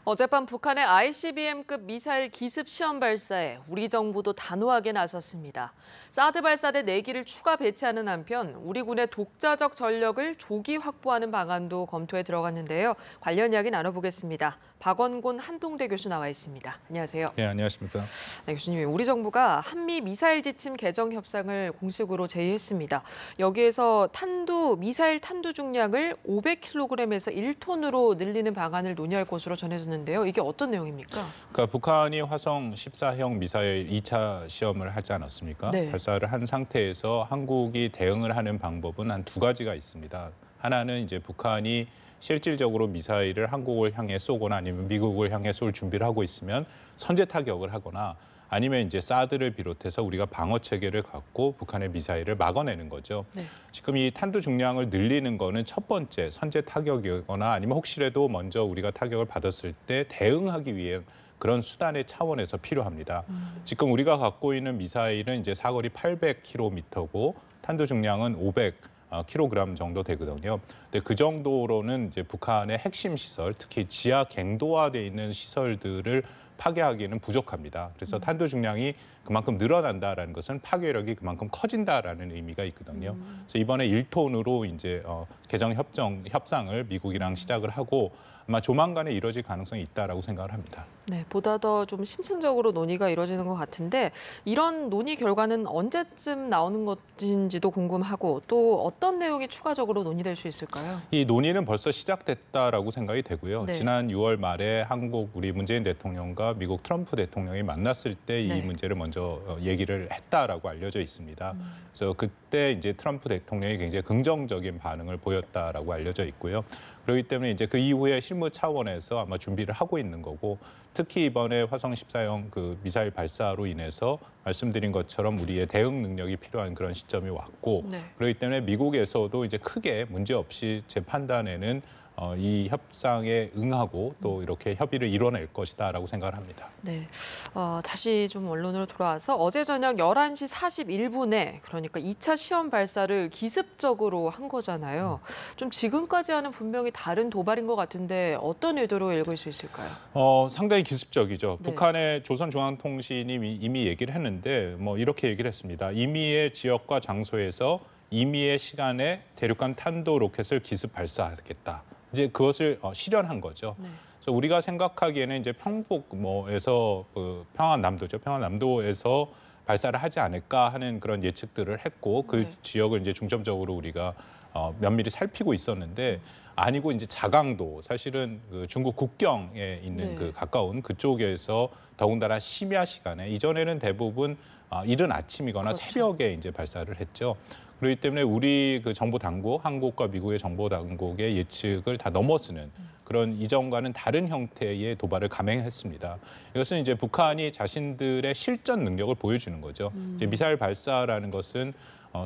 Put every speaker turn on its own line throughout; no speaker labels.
어젯밤 북한의 ICBM급 미사일 기습 시험 발사에 우리 정부도 단호하게 나섰습니다. 사드 발사대 4기를 추가 배치하는 한편 우리 군의 독자적 전력을 조기 확보하는 방안도 검토에 들어갔는데요. 관련 이야기 나눠보겠습니다. 박원곤 한동대 교수 나와 있습니다. 안녕하세요.
네, 안녕하십니까.
네, 교수님, 우리 정부가 한미 미사일 지침 개정 협상을 공식으로 제의했습니다. 여기에서 미사일 탄두 중량을 500kg에서 1톤으로 늘리는 방안을 논의할 것으로 전해졌는데요. 이게 어떤 내용입니까?
그러니까 북한이 화성 14형 미사일 2차 시험을 하지 않았습니까?
네.
발사를 한 상태에서 한국이 대응을 하는 방법은 한 2가지가 있습니다. 하나는 이제 북한이 실질적으로 미사일을 한국을 향해 쏘거나 아니면 미국을 향해 쏠 준비를 하고 있으면 선제 타격을 하거나 아니면 이제 사드를 비롯해서 우리가 방어 체계를 갖고 북한의 미사일을 막아내는 거죠.
네.
지금 이 탄두 중량을 늘리는 거는 첫 번째 선제 타격이거나 아니면 혹시라도 먼저 우리가 타격을 받았을 때 대응하기 위해 그런 수단의 차원에서 필요합니다. 지금 우리가 갖고 있는 미사일은 이제 사거리 800km고 탄두 중량은 500kg 정도 되거든요. 근데 그 정도로는 이제 북한의 핵심 시설, 특히 지하 갱도화돼 있는 시설들을 파괴하기에는 부족합니다. 그래서 탄두 중량이 그만큼 늘어난다라는 것은 파괴력이 그만큼 커진다라는 의미가 있거든요. 그래서 이번에 1톤으로 이제 개정 협상을 미국이랑 시작을 하고 아마 조만간에 이뤄질 가능성이 있다라고 생각을 합니다.
네, 보다 더 좀 심층적으로 논의가 이루어지는 것 같은데 이런 논의 결과는 언제쯤 나오는 것인지도 궁금하고 또 어떤 내용이 추가적으로 논의될 수 있을까요?
이 논의는 벌써 시작됐다라고 생각이 되고요.
네.
지난 6월 말에 우리 문재인 대통령과 미국 트럼프 대통령이 만났을 때 이
네.
문제를 먼저 얘기를 했다라고 알려져 있습니다. 그래서 그때 이제 트럼프 대통령이 굉장히 긍정적인 반응을 보였다라고 알려져 있고요. 그렇기 때문에 이제 그 이후에 실무 차원에서 아마 준비를 하고 있는 거고 특히 이번에 화성 14형 그 미사일 발사로 인해서 말씀드린 것처럼 우리의 대응 능력이 필요한 그런 시점이 왔고
네.
그렇기 때문에 미국에서도 이제 크게 문제 없이 제 판단에는 이 협상에 응하고 또 이렇게 협의를 이뤄낼 것이다라고 생각을 합니다.
네, 다시 좀 언론으로 돌아와서 어제 저녁 11시 41분에 그러니까 2차 시험 발사를 기습적으로 한 거잖아요. 좀 지금까지와는 분명히 다른 도발인 것 같은데 어떤 의도로 읽을 수 있을까요?
상당히 기습적이죠.
네.
북한의 조선중앙통신이 이미 얘기를 했는데 뭐 이렇게 얘기를 했습니다. 임의의 지역과 장소에서 임의의 시간에 대륙간 탄도 로켓을 기습 발사하겠다. 이제 그것을 실현한 거죠.
네.
그래서 우리가 생각하기에는 이제 평북에서 평안남도에서 발사를 하지 않을까 하는 그런 예측들을 했고 그
네.
지역을 이제 중점적으로 우리가 면밀히 살피고 있었는데 아니고 이제 자강도 사실은 그 중국 국경에 있는
네.
그 가까운 그쪽에서 더군다나 심야 시간에 이전에는 대부분 이른 아침이거나
그렇죠.
새벽에 이제 발사를 했죠. 그렇기 때문에 우리 그 정보 당국, 한국과 미국의 정보 당국의 예측을 다 넘어서는 그런 이전과는 다른 형태의 도발을 감행했습니다. 이것은 이제 북한이 자신들의 실전 능력을 보여주는 거죠. 이제 미사일 발사라는 것은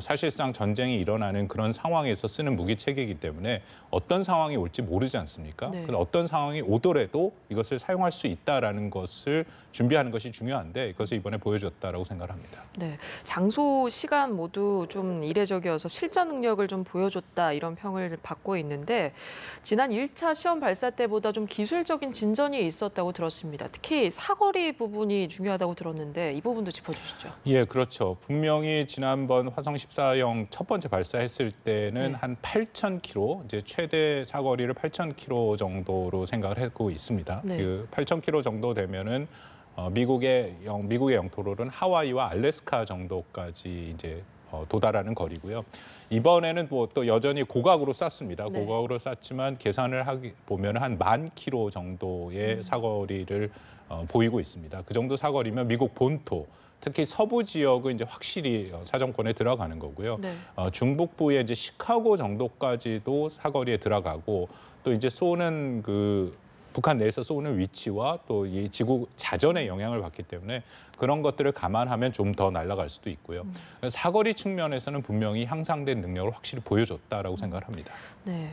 사실상 전쟁이 일어나는 그런 상황에서 쓰는 무기 체계이기 때문에 어떤 상황이 올지 모르지 않습니까?
네.
그런 어떤 상황이 오더라도 이것을 사용할 수 있다라는 것을 준비하는 것이 중요한데 이것을 이번에 보여줬다라고 생각합니다.
네, 장소, 시간 모두 좀 이례적이어서 실전 능력을 좀 보여줬다 이런 평을 받고 있는데 지난 1차 시험 발사 때보다 좀 기술적인 진전이 있었다고 들었습니다. 특히 사거리 부분이 중요하다고 들었는데 이 부분도 짚어주시죠.
예, 그렇죠. 분명히 지난번 화성 14형 첫 번째 발사했을 때는
네.
한 8,000km, 이제 최대 사거리를 8,000km 정도로 생각을 하고 있습니다.
네.
그 8,000km 정도 되면은 미국의 영토로는 하와이와 알래스카 정도까지 이제 도달하는 거리고요. 이번에는 뭐 또 여전히 고각으로 쐈습니다.
네.
고각으로 쐈지만 계산을 보면 한 10,000km 정도의 사거리를 보이고 있습니다. 그 정도 사거리면 미국 본토, 특히 서부 지역은 이제 확실히 사정권에 들어가는 거고요.
네.
중북부의 이제 시카고 정도까지도 사거리에 들어가고 또 이제 쏘는 북한 내에서 쏘는 위치와 또 이 지구 자전에 영향을 받기 때문에 그런 것들을 감안하면 좀 더 날아갈 수도 있고요. 사거리 측면에서는 분명히 향상된 능력을 확실히 보여줬다라고 생각을 합니다.
네,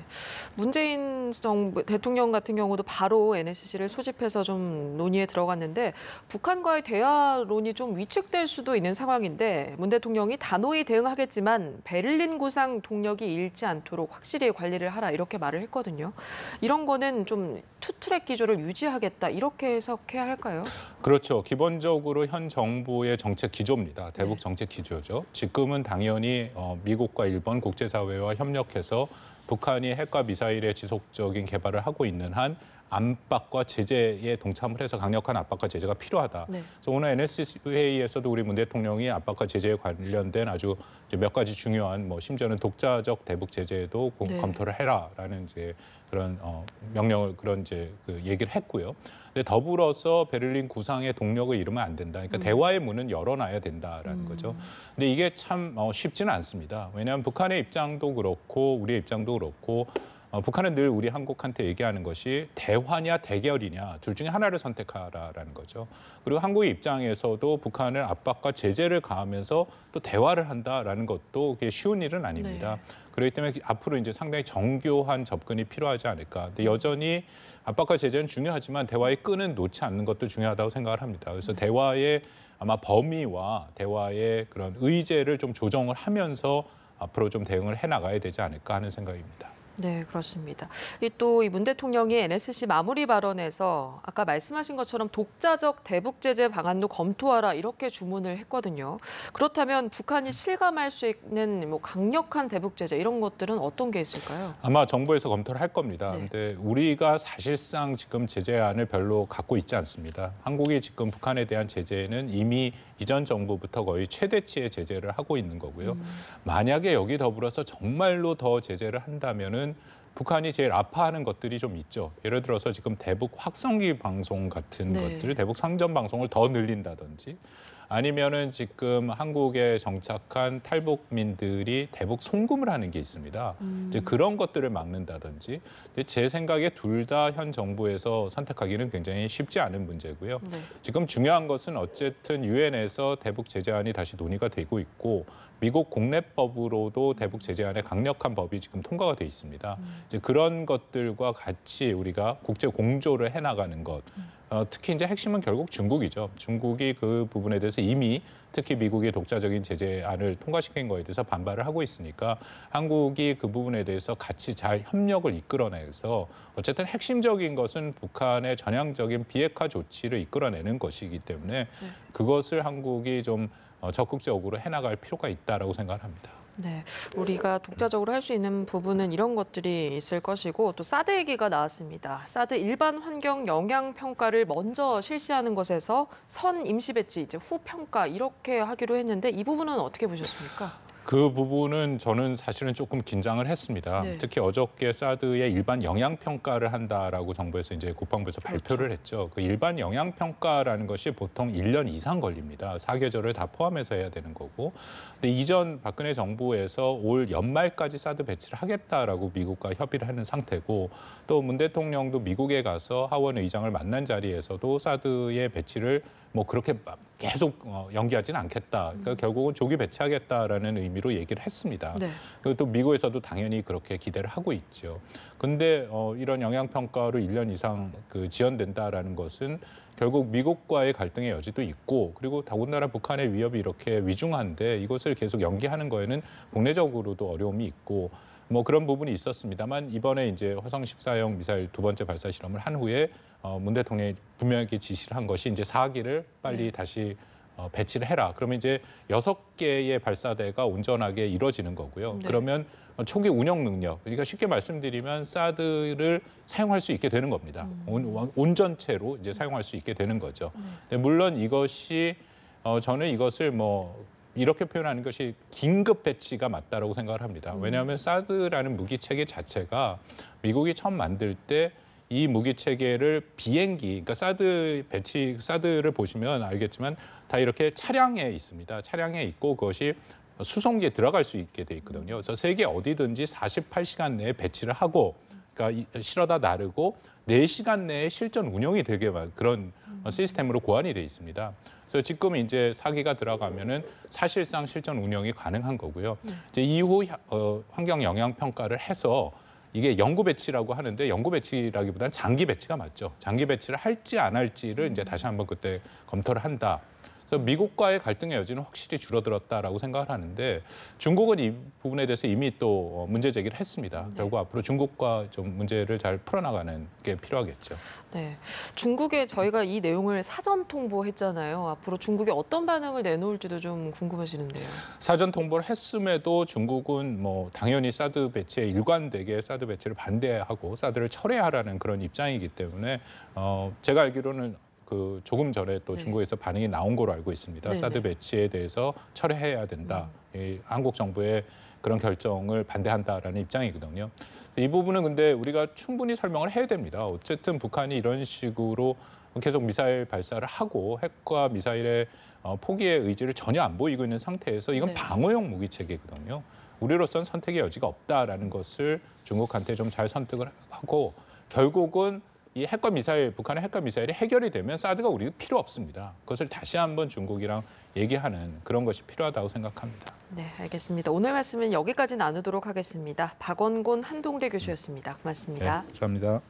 문재인 정부 대통령 같은 경우도 바로 NSC를 소집해서 좀 논의에 들어갔는데 북한과의 대화론이 좀 위축될 수도 있는 상황인데 문 대통령이 단호히 대응하겠지만 베를린 구상 동력이 잃지 않도록 확실히 관리를 하라 이렇게 말을 했거든요. 이런 거는 좀 투트랙 기조를 유지하겠다 이렇게 해석해야 할까요?
그렇죠. 기본적으로 현 정부의 정책 기조입니다. 대북
네.
정책 기조죠. 지금은 당연히 미국과 일본 국제사회와 협력해서 북한이 핵과 미사일의 지속적인 개발을 하고 있는 한 압박과 제재에 동참을 해서 강력한 압박과 제재가 필요하다.
네.
그래서 오늘 NSC 회의에서도 우리 문 대통령이 압박과 제재에 관련된 아주 이제 몇 가지 중요한 심지어는 독자적 대북 제재도
네.
검토를 해라라는 이제 그런 명령을 그런 이제 그 얘기를 했고요. 근데 더불어서 베를린 구상의 동력을 잃으면 안 된다. 그러니까 대화의 문은 열어놔야 된다라는 거죠. 근데 이게 참 쉽지는 않습니다. 왜냐하면 북한의 입장도 그렇고 우리의 입장도 그렇고 북한은 늘 우리 한국한테 얘기하는 것이 대화냐 대결이냐 둘 중에 하나를 선택하라라는 거죠. 그리고 한국의 입장에서도 북한을 압박과 제재를 가하면서 또 대화를 한다라는 것도 그게 쉬운 일은 아닙니다.
네.
그렇기 때문에 앞으로 이제 상당히 정교한 접근이 필요하지 않을까. 근데 여전히 압박과 제재는 중요하지만 대화의 끈은 놓지 않는 것도 중요하다고 생각을 합니다. 그래서 대화의 아마 범위와 대화의 그런 의제를 좀 조정을 하면서 앞으로 좀 대응을 해 나가야 되지 않을까 하는 생각입니다.
네, 그렇습니다. 또 이 문 대통령이 NSC 마무리 발언에서 아까 말씀하신 것처럼 독자적 대북 제재 방안도 검토하라 이렇게 주문을 했거든요. 그렇다면 북한이 실감할 수 있는 강력한 대북 제재 이런 것들은 어떤 게 있을까요?
아마 정부에서 검토를 할 겁니다.
네.
근데 우리가 사실상 지금 제재안을 별로 갖고 있지 않습니다. 한국이 지금 북한에 대한 제재는 이미 이전 정부부터 거의 최대치의 제재를 하고 있는 거고요. 만약에 여기 더불어서 정말로 더 제재를 한다면은 북한이 제일 아파하는 것들이 좀 있죠. 예를 들어서 지금 대북 확성기 방송 같은
네.
것들, 대북 상전 방송을 더 늘린다든지 아니면은 지금 한국에 정착한 탈북민들이 대북 송금을 하는 게 있습니다. 이제 그런 것들을 막는다든지. 근데 제 생각에 둘 다 현 정부에서 선택하기는 굉장히 쉽지 않은 문제고요.
네.
지금 중요한 것은 어쨌든 유엔에서 대북 제재안이 다시 논의가 되고 있고 미국 국내법으로도 대북 제재안에 강력한 법이 지금 통과가 돼 있습니다. 이제 그런 것들과 같이 우리가 국제 공조를 해나가는 것. 특히 이제 핵심은 결국 중국이죠. 중국이 그 부분에 대해서 이미 특히 미국이 독자적인 제재안을 통과시킨 거에 대해서 반발을 하고 있으니까 한국이 그 부분에 대해서 같이 잘 협력을 이끌어내서 어쨌든 핵심적인 것은 북한의 전향적인 비핵화 조치를 이끌어내는 것이기 때문에 그것을 한국이 좀 적극적으로 해나갈 필요가 있다라고 생각을 합니다.
네, 우리가 독자적으로 할 수 있는 부분은 이런 것들이 있을 것이고 또 사드 얘기가 나왔습니다. 사드 일반 환경 영향 평가를 먼저 실시하는 것에서 선 임시 배치, 이제 후 평가 이렇게 하기로 했는데 이 부분은 어떻게 보셨습니까?
그 부분은 저는 사실은 조금 긴장을 했습니다.
네.
특히 어저께 사드의 일반 영향 평가를 한다라고 정부에서 이제 국방부에서 발표를 했죠. 그 일반 영향 평가라는 것이 보통 1년 이상 걸립니다. 사계절을 다 포함해서 해야 되는 거고. 근데 이전 박근혜 정부에서 올 연말까지 사드 배치를 하겠다라고 미국과 협의를 하는 상태고 또 문 대통령도 미국에 가서 하원 의장을 만난 자리에서도 사드의 배치를 그렇게 계속 연기하지는 않겠다. 그러니까 결국은 조기 배치하겠다라는 의미로 얘기를 했습니다.
네.
그리고 또 미국에서도 당연히 그렇게 기대를 하고 있죠. 근데 이런 영향 평가로 1년 이상 지연된다라는 것은 결국 미국과의 갈등의 여지도 있고 그리고 더군다나 북한의 위협이 이렇게 위중한데 이것을 계속 연기하는 거에는 국내적으로도 어려움이 있고 그런 부분이 있었습니다만 이번에 이제 화성 14형 미사일 두 번째 발사 실험을 한 후에 문 대통령이 분명하게 지시를 한 것이 이제 4기를 빨리 다시 배치를 해라. 그러면 이제 6개의 발사대가 온전하게 이루어지는 거고요.
네.
그러면 초기 운영 능력, 그러니까 쉽게 말씀드리면 사드를 사용할 수 있게 되는 겁니다. 온전체로 이제 사용할 수 있게 되는 거죠. 근데 물론 이것이 저는 이것을 이렇게 표현하는 것이 긴급 배치가 맞다라고 생각을 합니다. 왜냐하면 사드라는 무기 체계 자체가 미국이 처음 만들 때 이 무기 체계를 비행기, 그러니까 사드를 보시면 알겠지만 다 이렇게 차량에 있습니다. 차량에 있고 그것이 수송기에 들어갈 수 있게 돼 있거든요. 그래서 세계 어디든지 48시간 내에 배치를 하고, 그러니까 실어다 나르고 4시간 내에 실전 운영이 되게 그런 시스템으로 고안이 돼 있습니다. 그래서 지금 이제 사기가 들어가면은 사실상 실전 운영이 가능한 거고요. 이제 이후 환경 영향 평가를 해서 이게 영구 배치라고 하는데 영구 배치라기보다는 장기 배치가 맞죠. 장기 배치를 할지 안 할지를 이제 다시 한번 그때 검토를 한다. 그래서 미국과의 갈등의 여지는 확실히 줄어들었다라고 생각을 하는데 중국은 이 부분에 대해서 이미 또 문제 제기를 했습니다. 결국 앞으로 중국과 좀 문제를 잘 풀어나가는 게 필요하겠죠.
네, 중국에 저희가 이 내용을 사전 통보했잖아요. 앞으로 중국이 어떤 반응을 내놓을지도 좀 궁금해지는데요.
사전 통보를 했음에도 중국은 뭐 당연히 사드 배치에 일관되게 사드 배치를 반대하고 사드를 철회하라는 그런 입장이기 때문에 제가 알기로는 그 조금 전에 또
네.
중국에서 반응이 나온 걸로 알고 있습니다.
네네.
사드 배치에 대해서 철회해야 된다. 이 한국 정부의 그런 결정을 반대한다라는 입장이거든요. 이 부분은 근데 우리가 충분히 설명을 해야 됩니다. 어쨌든 북한이 이런 식으로 계속 미사일 발사를 하고 핵과 미사일의 포기의 의지를 전혀 안 보이고 있는 상태에서 이건
네.
방어용 무기 체계거든요. 우리로서는 선택의 여지가 없다라는 것을 중국한테 좀 잘 설득을 하고 결국은 이 핵과 미사일, 북한의 핵과 미사일이 해결이 되면 사드가 우리가 필요 없습니다. 그것을 다시 한번 중국이랑 얘기하는 그런 것이 필요하다고 생각합니다.
네, 알겠습니다. 오늘 말씀은 여기까지 나누도록 하겠습니다. 박원곤 한동대 교수였습니다. 고맙습니다.
네, 감사합니다.